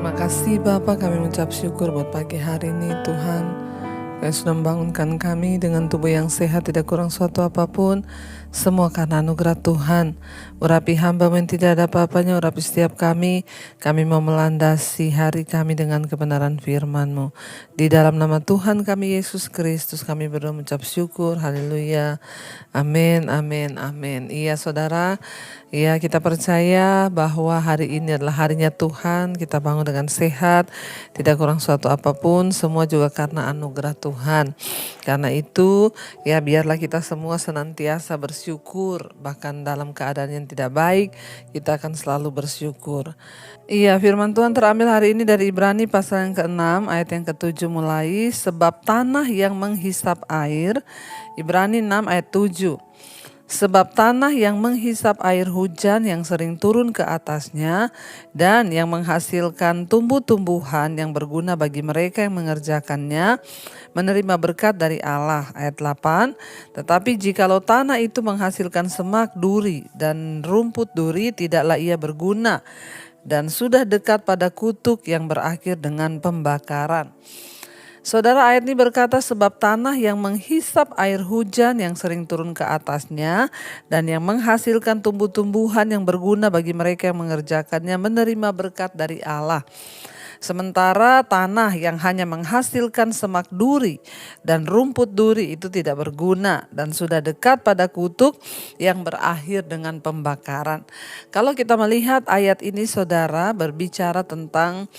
Terima kasih Bapa, kami mengucap syukur buat pagi hari ini Tuhan. Kau sudah membangunkan kami dengan tubuh yang sehat, tidak kurang suatu apapun. Semua karena anugerah Tuhan. Urapi hamba yang tidak ada apa-apanya, urapi setiap kami. Kami mau melandasi hari kami dengan kebenaran firman-Mu. Di dalam nama Tuhan kami Yesus Kristus kami berdoa mengucap syukur. Haleluya. Amin, amin, amin. Iya saudara, ya kita percaya bahwa hari ini adalah harinya Tuhan. Kita bangun dengan sehat, tidak kurang suatu apapun, semua juga karena anugerah Tuhan. Karena itu ya biarlah kita semua senantiasa bersyukur. Bahkan dalam keadaan yang tidak baik, kita akan selalu bersyukur. Iya, firman Tuhan terambil hari ini dari Ibrani pasal yang ke-6 ayat yang ke-7 mulai. Sebab tanah yang menghisap air, Ibrani 6 ayat 7. Sebab tanah yang menghisap air hujan yang sering turun ke atasnya dan yang menghasilkan tumbuh-tumbuhan yang berguna bagi mereka yang mengerjakannya, menerima berkat dari Allah. Ayat 8. Tetapi jikalau tanah itu menghasilkan semak duri dan rumput duri, tidaklah ia berguna dan sudah dekat pada kutuk yang berakhir dengan pembakaran. Saudara, ayat ini berkata sebab tanah yang menghisap air hujan yang sering turun ke atasnya dan yang menghasilkan tumbuh-tumbuhan yang berguna bagi mereka yang mengerjakannya, menerima berkat dari Allah. Sementara tanah yang hanya menghasilkan semak duri dan rumput duri itu tidak berguna dan sudah dekat pada kutuk yang berakhir dengan pembakaran. Kalau kita melihat ayat ini saudara berbicara tentang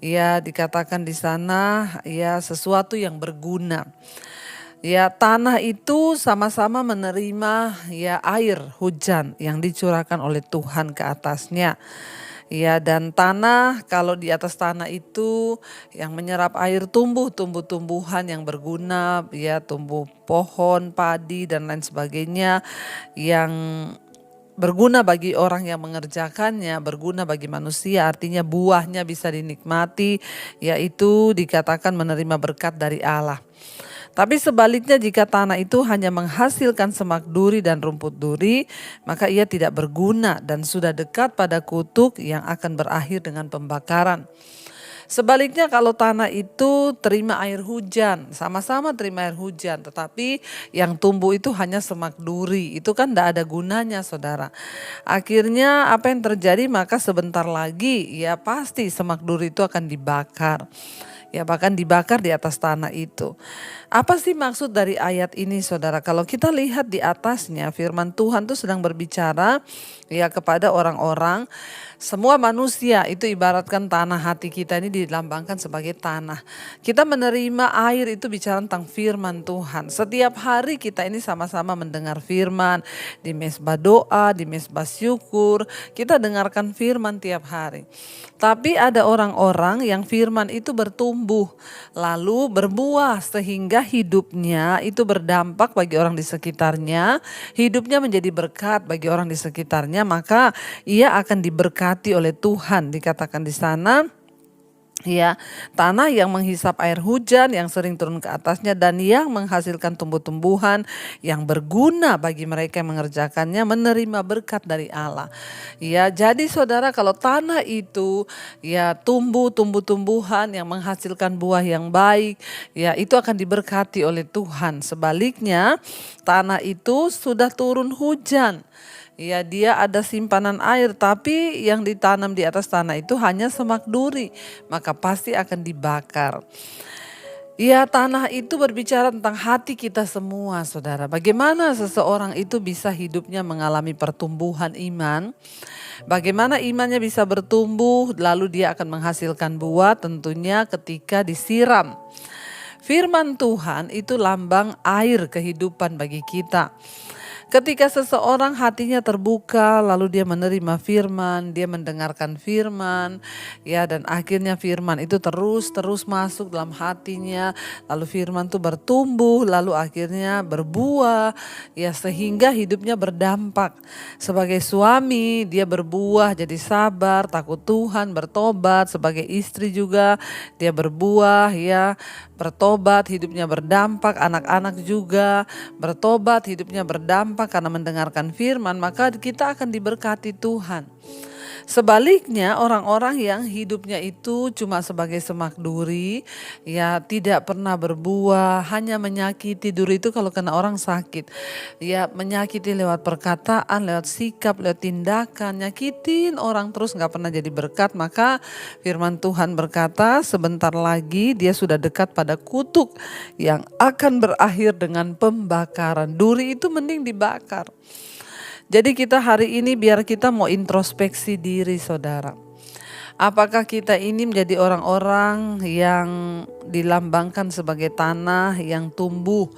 ya dikatakan di sana ya sesuatu yang berguna. Ya tanah itu sama-sama menerima ya air hujan yang dicurahkan oleh Tuhan ke atasnya. Ya dan tanah, kalau di atas tanah itu yang menyerap air tumbuh-tumbuhan yang berguna, ya tumbuh pohon, padi dan lain sebagainya yang berguna bagi orang yang mengerjakannya, berguna bagi manusia, artinya buahnya bisa dinikmati, yaitu dikatakan menerima berkat dari Allah. Tapi sebaliknya jika tanah itu hanya menghasilkan semak duri dan rumput duri, maka ia tidak berguna dan sudah dekat pada kutuk yang akan berakhir dengan pembakaran. Sebaliknya kalau tanah itu terima air hujan, sama-sama terima air hujan, tetapi yang tumbuh itu hanya semak duri, itu kan tidak ada gunanya saudara. Akhirnya apa yang terjadi, maka sebentar lagi ya pasti semak duri itu akan dibakar. Ya bahkan dibakar di atas tanah itu. Apa sih maksud dari ayat ini saudara? Kalau kita lihat di atasnya firman Tuhan itu sedang berbicara ya kepada orang-orang, semua manusia itu ibaratkan tanah hati kita ini dilambangkan sebagai tanah. Kita menerima air itu bicara tentang firman Tuhan. Setiap hari kita ini sama-sama mendengar firman di mesbah doa, di mesbah syukur. Kita dengarkan firman tiap hari. Tapi ada orang-orang yang firman itu bertumbuh lalu berbuah sehingga hidupnya itu berdampak bagi orang di sekitarnya, hidupnya menjadi berkat bagi orang di sekitarnya, maka ia akan diberkati oleh Tuhan. Dikatakan di sana ya, tanah yang menghisap air hujan yang sering turun ke atasnya dan yang menghasilkan tumbuh-tumbuhan yang berguna bagi mereka yang mengerjakannya, menerima berkat dari Allah. Ya, jadi saudara kalau tanah itu ya tumbuh-tumbuhan yang menghasilkan buah yang baik, ya itu akan diberkati oleh Tuhan. Sebaliknya, tanah itu sudah turun hujan. Ya dia ada simpanan air tapi yang ditanam di atas tanah itu hanya semak duri, maka pasti akan dibakar. Ya tanah itu berbicara tentang hati kita semua saudara. Bagaimana seseorang itu bisa hidupnya mengalami pertumbuhan iman. Bagaimana imannya bisa bertumbuh lalu dia akan menghasilkan buah tentunya ketika disiram. Firman Tuhan itu lambang air kehidupan bagi kita. Ketika seseorang hatinya terbuka, lalu dia menerima firman, dia mendengarkan firman, ya dan akhirnya firman itu terus masuk dalam hatinya, lalu firman itu bertumbuh, lalu akhirnya berbuah, ya sehingga hidupnya berdampak. Sebagai suami, dia berbuah jadi sabar, takut Tuhan, bertobat, sebagai istri juga dia berbuah, ya bertobat, hidupnya berdampak, anak-anak juga bertobat, hidupnya berdampak karena mendengarkan firman, maka kita akan diberkati Tuhan. Sebaliknya orang-orang yang hidupnya itu cuma sebagai semak duri, ya tidak pernah berbuah, hanya menyakiti. Duri itu kalau kena orang sakit, ya menyakiti lewat perkataan, lewat sikap, lewat tindakan, nyakitin orang terus nggak pernah jadi berkat. Maka firman Tuhan berkata sebentar lagi dia sudah dekat pada kutuk yang akan berakhir dengan pembakaran. Duri itu mending dibakar. Jadi kita hari ini biar kita mau introspeksi diri saudara. Apakah kita ini menjadi orang-orang yang dilambangkan sebagai tanah yang tumbuh,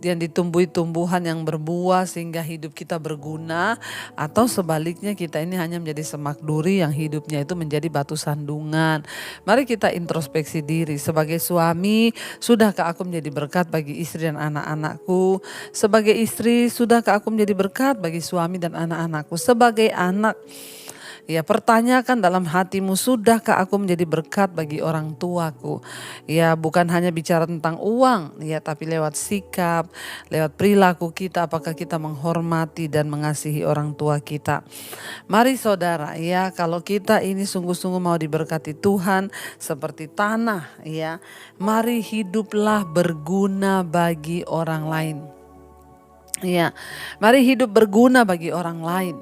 yang ditumbuhi tumbuhan yang berbuah sehingga hidup kita berguna, atau sebaliknya kita ini hanya menjadi semak duri yang hidupnya itu menjadi batu sandungan. Mari kita introspeksi diri. Sebagai suami, sudahkah aku menjadi berkat bagi istri dan anak-anakku? Sebagai istri, sudahkah aku menjadi berkat bagi suami dan anak-anakku? Sebagai anak, ya pertanyakan dalam hatimu, sudahkah aku menjadi berkat bagi orang tuaku? Ya bukan hanya bicara tentang uang, ya tapi lewat sikap, lewat perilaku kita, apakah kita menghormati dan mengasihi orang tua kita. Mari saudara, ya kalau kita ini sungguh-sungguh mau diberkati Tuhan seperti tanah, ya mari hiduplah berguna bagi orang lain. Ya, mari hidup berguna bagi orang lain.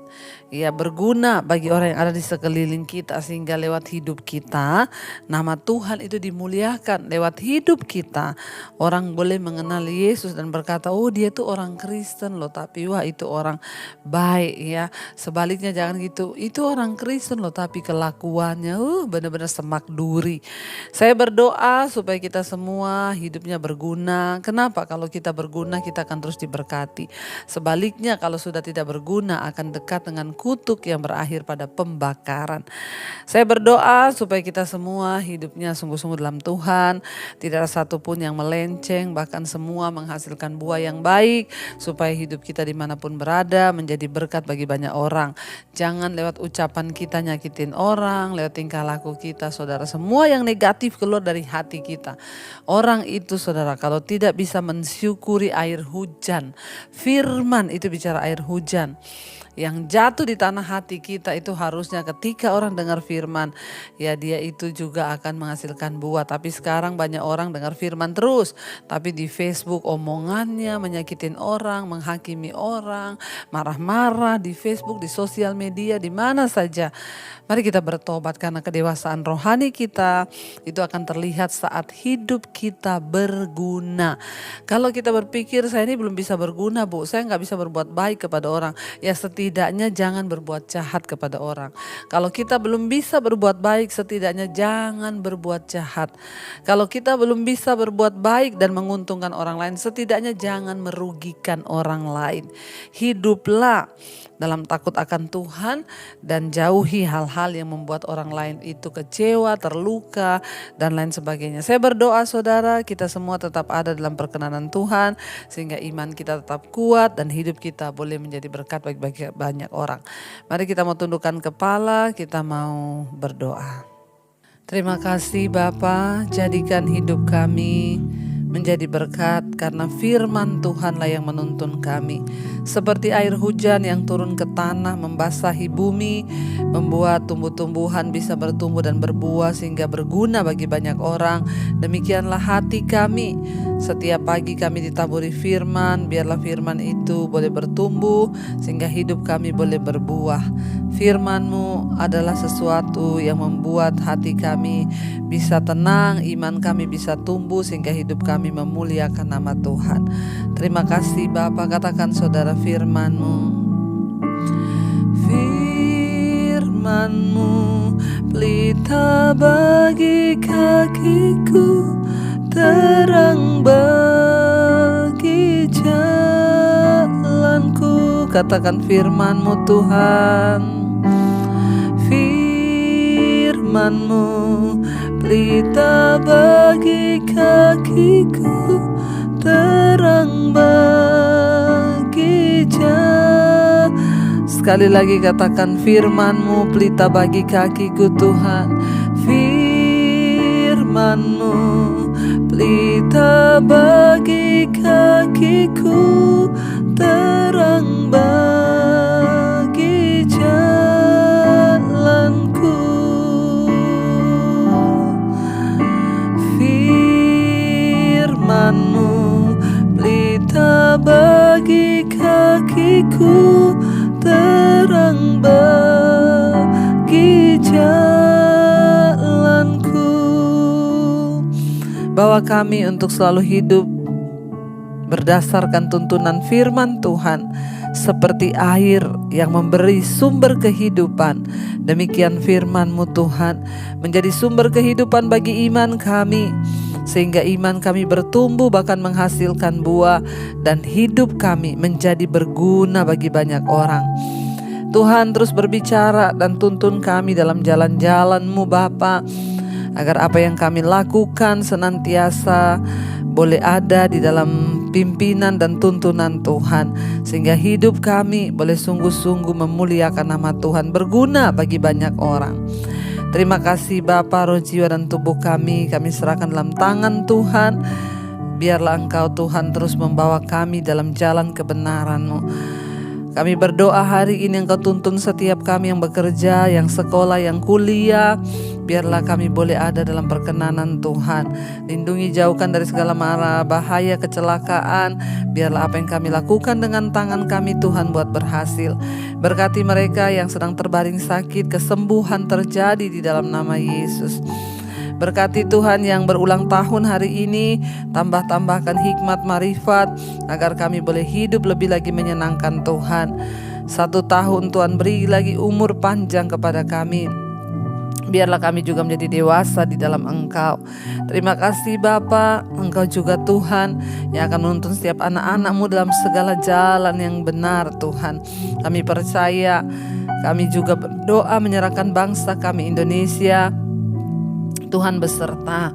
Ya, berguna bagi orang yang ada di sekeliling kita, sehingga lewat hidup kita nama Tuhan itu dimuliakan. Lewat hidup kita orang boleh mengenal Yesus dan berkata, oh dia tuh orang Kristen loh, tapi wah itu orang baik ya. Sebaliknya jangan gitu, itu orang Kristen loh tapi kelakuannya benar-benar semak duri. Saya berdoa supaya kita semua hidupnya berguna. Kenapa? Kalau kita berguna kita akan terus diberkati. Sebaliknya kalau sudah tidak berguna akan dekat dengan kutuk yang berakhir pada pembakaran. Saya berdoa supaya kita semua hidupnya sungguh-sungguh dalam Tuhan, tidak ada satupun yang melenceng, bahkan semua menghasilkan buah yang baik, supaya hidup kita dimanapun berada menjadi berkat bagi banyak orang. Jangan lewat ucapan kita nyakitin orang, lewat tingkah laku kita saudara, semua yang negatif keluar dari hati kita. Orang itu saudara kalau tidak bisa mensyukuri air hujan, firman itu bicara air hujan yang jatuh di tanah hati kita, itu harusnya ketika orang dengar firman, ya dia itu juga akan menghasilkan buah. Tapi sekarang banyak orang dengar firman terus, tapi di Facebook omongannya menyakitin orang, menghakimi orang, marah-marah di Facebook, di sosial media, di mana saja. Mari kita bertobat karena kedewasaan rohani kita itu akan terlihat saat hidup kita berguna. Kalau kita berpikir saya ini belum bisa berguna Bu, saya nggak bisa berbuat baik kepada orang, ya setidaknya jangan berbuat jahat kepada orang. Kalau kita belum bisa berbuat baik, setidaknya jangan berbuat jahat. Kalau kita belum bisa berbuat baik dan menguntungkan orang lain, setidaknya jangan merugikan orang lain. Hiduplah dalam takut akan Tuhan dan jauhi hal-hal yang membuat orang lain itu kecewa, terluka dan lain sebagainya. Saya berdoa saudara, kita semua tetap ada dalam perkenanan Tuhan sehingga iman kita tetap kuat dan hidup kita boleh menjadi berkat bagi banyak orang. Mari kita mau tundukkan kepala, kita mau berdoa. Terima kasih Bapa, jadikan hidup kami menjadi berkat karena firman Tuhanlah yang menuntun kami. Seperti air hujan yang turun ke tanah membasahi bumi, membuat tumbuh-tumbuhan bisa bertumbuh dan berbuah sehingga berguna bagi banyak orang. Demikianlah hati kami. Setiap pagi kami ditaburi firman, biarlah firman itu boleh bertumbuh sehingga hidup kami boleh berbuah. Firman-Mu adalah sesuatu yang membuat hati kami bisa tenang, iman kami bisa tumbuh sehingga hidup kami memuliakan nama Tuhan. Terima kasih Bapa, katakan saudara firman-Mu. Firman-Mu pelita bagi kakiku, terang bagi jalanku. Katakan firman-Mu Tuhan. Firman-Mu pelita bagi kakiku, terang bagi jalan. Sekali lagi katakan firman-Mu pelita bagi kakiku Tuhan. Firman-Mu pelita bagi kakiku, terang bagi jalan. bagiku, terang bagi jalanku. Bawa kami untuk selalu hidup berdasarkan tuntunan firman Tuhan, seperti air yang memberi sumber kehidupan. Demikian firman-Mu Tuhan menjadi sumber kehidupan bagi iman kami, sehingga iman kami bertumbuh bahkan menghasilkan buah, dan hidup kami menjadi berguna bagi banyak orang. Tuhan terus berbicara dan tuntun kami dalam jalan-jalan-Mu Bapa, agar apa yang kami lakukan senantiasa boleh ada di dalam pimpinan dan tuntunan Tuhan, sehingga hidup kami boleh sungguh-sungguh memuliakan nama Tuhan, berguna bagi banyak orang. Terima kasih Bapa, roh, jiwa, dan tubuh kami serahkan dalam tangan Tuhan. Biarlah Engkau Tuhan terus membawa kami dalam jalan kebenaran-Mu. Kami berdoa hari ini Engkau tuntun setiap kami yang bekerja, yang sekolah, yang kuliah. Biarlah kami boleh ada dalam perkenanan Tuhan. Lindungi, jauhkan dari segala mara bahaya, kecelakaan. Biarlah apa yang kami lakukan dengan tangan kami Tuhan buat berhasil. Berkati mereka yang sedang terbaring sakit, kesembuhan terjadi di dalam nama Yesus. Berkati Tuhan yang berulang tahun hari ini, tambahkan hikmat marifat agar kami boleh hidup lebih lagi menyenangkan Tuhan. 1 tahun Tuhan beri lagi umur panjang kepada kami. Biarlah kami juga menjadi dewasa di dalam Engkau. Terima kasih Bapa, Engkau juga Tuhan yang akan menuntun setiap anak-anak-Mu dalam segala jalan yang benar Tuhan. Kami percaya, kami juga berdoa menyerahkan bangsa kami Indonesia, Tuhan beserta.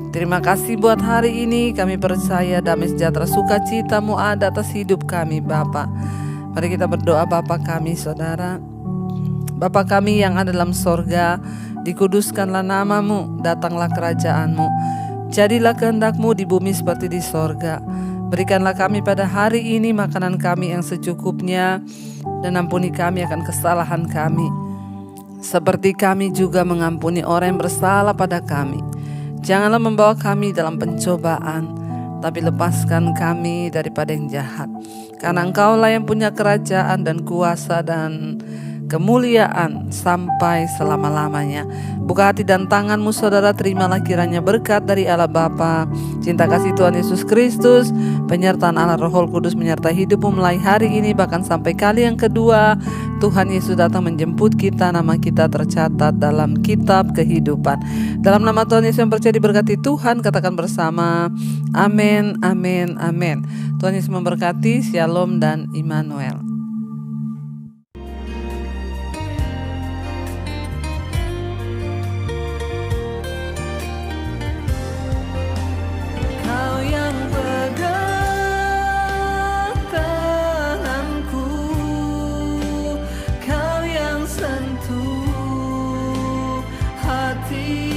Terima kasih buat hari ini. Kami percaya damai sejahtera sukacita-Mu ada atas hidup kami Bapa. Mari kita berdoa. Bapa kami, Saudara, Bapa kami yang ada dalam sorga, dikuduskanlah nama-Mu, datanglah kerajaan-Mu, jadilah kehendak-Mu di bumi seperti di sorga. Berikanlah kami pada hari ini makanan kami yang secukupnya, dan ampuni kami akan kesalahan kami, seperti kami juga mengampuni orang yang bersalah pada kami. Janganlah membawa kami dalam pencobaan, tapi lepaskan kami daripada yang jahat. Karena Engkau-lah yang punya kerajaan dan kuasa dan kemuliaan sampai selama-lamanya. Buka hati dan tangan-Mu Saudara, terimalah kiranya berkat dari Allah Bapa, cinta kasih Tuhan Yesus Kristus, penyertaan Allah Roh Kudus menyertai hidupmu mulai hari ini bahkan sampai kali yang kedua Tuhan Yesus datang menjemput kita, nama kita tercatat dalam kitab kehidupan. Dalam nama Tuhan Yesus yang percaya diberkati Tuhan, katakan bersama, amin, amin, amin. Tuhan Yesus memberkati. Shalom dan Immanuel. Hati